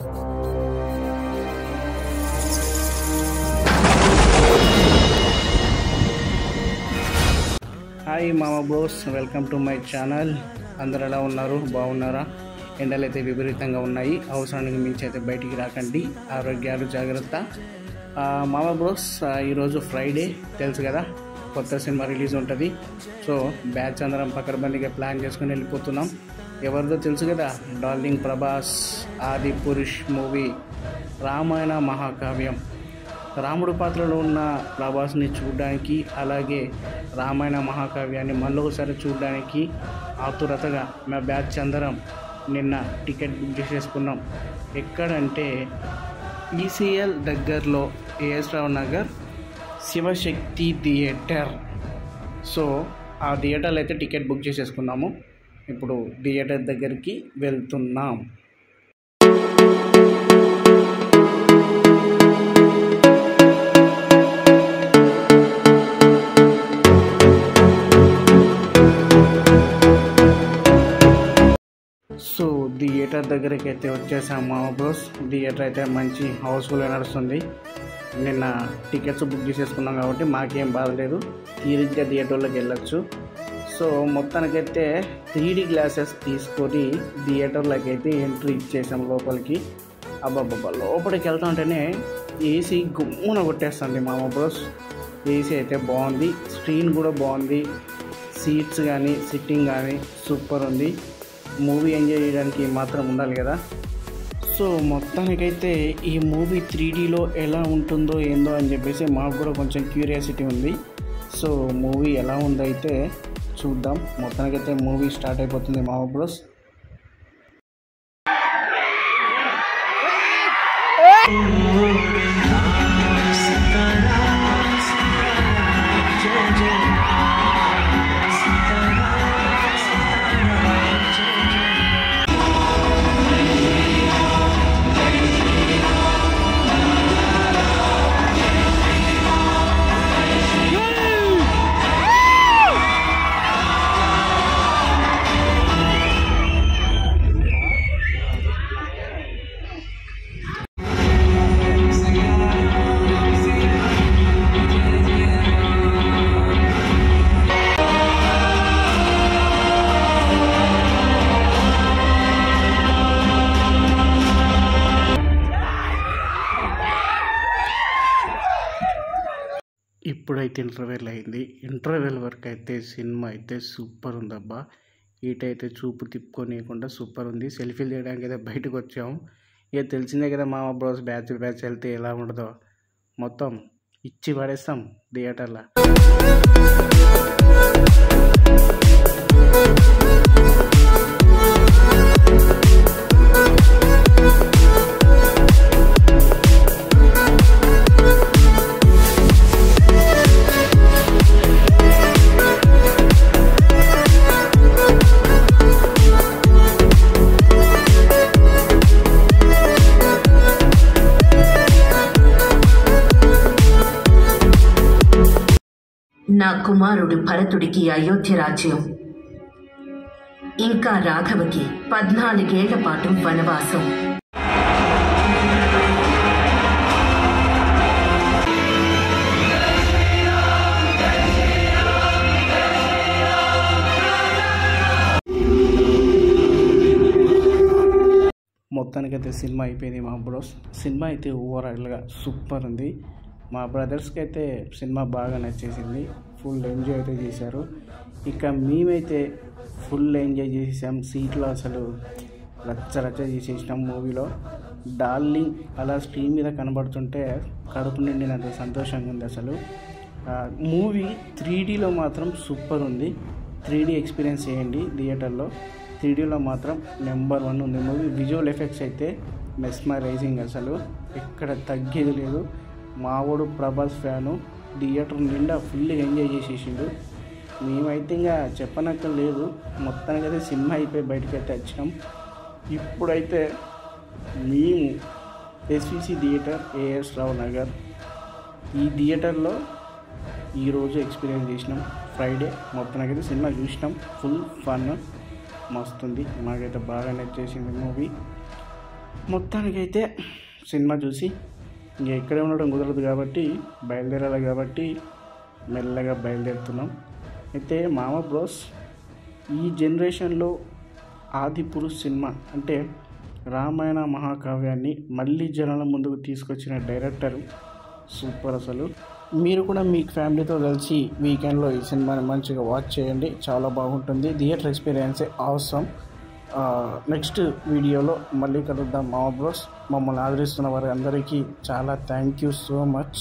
Hi మామా bros, welcome to my channel. అందరు ఎలా ఉన్నారు? బాగున్నారా? ఎండలు అయితే విపరీతంగా ఉన్నాయి. అవసరానికి మించి అయితే బయటికి రాకండి. ఆరోగ్యాలు జాగ్రత్త. మామా బ్రోస్, ఈరోజు ఫ్రైడే తెలుసు కదా, కొత్త సినిమా రిలీజ్ ఉంటుంది. సో బ్యాచ్ అందరం పకడ్బందీగా ప్లాన్ చేసుకుని వెళ్ళిపోతున్నాం. ఎవరిదో తెలుసు కదా, డార్లింగ్ ప్రభాస్ ఆది పురుష్ మూవీ రామాయణ మహాకావ్యం. రాముడు పాత్రలో ఉన్న ప్రభాస్ని చూడడానికి, అలాగే రామాయణ మహాకావ్యాన్ని మళ్ళీ ఒకసారి చూడడానికి ఆతురతగా మా బ్యాచ్ అందరం నిన్న టికెట్ బుక్ చేసేసుకున్నాం. ఎక్కడంటే ఈసీఎల్ దగ్గరలో ఏఎస్ రావు నగర్ శివశక్తి థియేటర్. సో ఆ థియేటర్లో అయితే టికెట్ బుక్ చేసేసుకున్నాము. ఇప్పుడు థియేటర్ దగ్గరికి వెళ్తున్నాం. సో థియేటర్ దగ్గరికి అయితే వచ్చేసాము మా బ్రోస్. థియేటర్ అయితే మంచి హౌస్ఫుల్గా నడుస్తుంది. నిన్న టికెట్స్ బుక్ చేసేసుకున్నాం కాబట్టి మాకేం బాధ లేదు, తీరిగ్గా థియేటర్లోకి వెళ్ళొచ్చు. సో మొత్తానికైతే 3D గ్లాసెస్ తీసుకొని థియేటర్లోకి అయితే ఎంట్రీ ఇచ్చేసాం లోపలికి. అబ్బాబ్బా, లోపలికి వెళ్తుంటేనే ఏసీ గుమ్మున కొట్టేస్తుంది మా బ్రోస్. ఏసీ అయితే బాగుంది, స్క్రీన్ కూడా బాగుంది, సీట్స్ కానీ సిట్టింగ్ కానీ సూపర్ ఉంది. మూవీ ఎంజాయ్ చేయడానికి మాత్రం ఉండాలి కదా. సో మొత్తానికైతే ఈ మూవీ 3Dలో ఎలా ఉంటుందో ఏందో అని చెప్పేసి మాకు కూడా కొంచెం క్యూరియాసిటీ ఉంది. సో మూవీ ఎలా ఉందో అయితే చూద్దాం. మొత్తానికైతే మూవీ స్టార్ట్ అయిపోతుంది మా బ్రోస్. ఇప్పుడైతే ఇంటర్వెల్ అయింది. ఇంటర్వెల్ వరకు అయితే సినిమా అయితే సూపర్ ఉందబ్బా. ఈటైతే చూపు తిప్పుకోనియకుండా సూపర్ ఉంది. సెల్ఫీలు తీయడానికి అయితే బయటకు వచ్చాము. ఇక తెలిసిందే కదా మా బ్రోస్, బ్యాచ్ వెళ్తే ఎలా ఉండదో మొత్తం ఇచ్చి పడేస్తాం థియేటర్లో. నా కుమారుడు భరతుడికి అయోధ్య రాజ్యం, ఇంకా రాఘవకి 14 ఏళ్ల పాటు వనవాసం. మొత్తానికైతే సినిమా అయిపోయింది మా బ్రోస్. సినిమా అయితే ఓవరాల్గా సూపర్ ఉంది. మా బ్రదర్స్కి అయితే సినిమా బాగా నచ్చేసింది. ఫుల్ ఎంజాయ్ అయితే చేశారు. ఇక మేమైతే ఫుల్ ఎంజాయ్ చేసేసాం. సీట్లో అసలు రచ్చ చేసేసినాం. మూవీలో డార్లింగ్ అలా స్క్రీన్ మీద కనబడుతుంటే కడుపు నిండినంత సంతోషంగా ఉంది. అసలు మూవీ 3Dలో మాత్రం సూపర్ ఉంది. 3D ఎక్స్పీరియన్స్ చేయండి థియేటర్లో. 3Dలో మాత్రం నెంబర్ 1 ఉంది మూవీ. విజువల్ ఎఫెక్ట్స్ అయితే మెస్మరైజింగ్, అసలు ఎక్కడ తగ్గేది లేదు. మావాడు ప్రభాస్ ఫ్యాను, థియేటర్ నిండా ఫుల్ ఎంజాయ్ చేసేసిండు. మేమైతే ఇంకా చెప్పనక్కర్లేదు. మొత్తానికైతే సినిమా అయిపోయి బయటకు అయితే వచ్చినాం. ఇప్పుడైతే మేము ఎస్విసి థియేటర్ ఏఎస్ రావు నగర్ ఈ థియేటర్లో ఈరోజు ఎక్స్పీరియన్స్ చేసినాం. ఫ్రైడే మొత్తానికైతే సినిమా చూసినాం. ఫుల్ ఫన్ మస్తుంది. మాకైతే బాగా నచ్చేసింది మూవీ. మొత్తానికైతే సినిమా చూసి ఇంకా ఇక్కడే ఉండడం కుదరదు కాబట్టి బయలుదేరాలి కాబట్టి మెల్లగా బయలుదేరుతున్నాం. అయితే మామ బ్రోస్ ఈ జనరేషన్లో ఆదిపురుష్ సినిమా అంటే రామాయణ మహాకావ్యాన్ని మళ్ళీ జనాల ముందుకు తీసుకొచ్చిన డైరెక్టర్ సూపర్. అసలు మీరు కూడా మీ ఫ్యామిలీతో కలిసి వీకెండ్లో ఈ సినిమాని మంచిగా వాచ్ చేయండి, చాలా బాగుంటుంది. థియేటర్ ఎక్స్పీరియన్సే అవసరం. నెక్స్ట్ వీడియోలో మళ్ళీ కలుద్దాం మామ బ్రోస్. మమ్మల్ని ఆదరిస్తున్న వారి అందరికీ చాలా థ్యాంక్ యూ సో మచ్.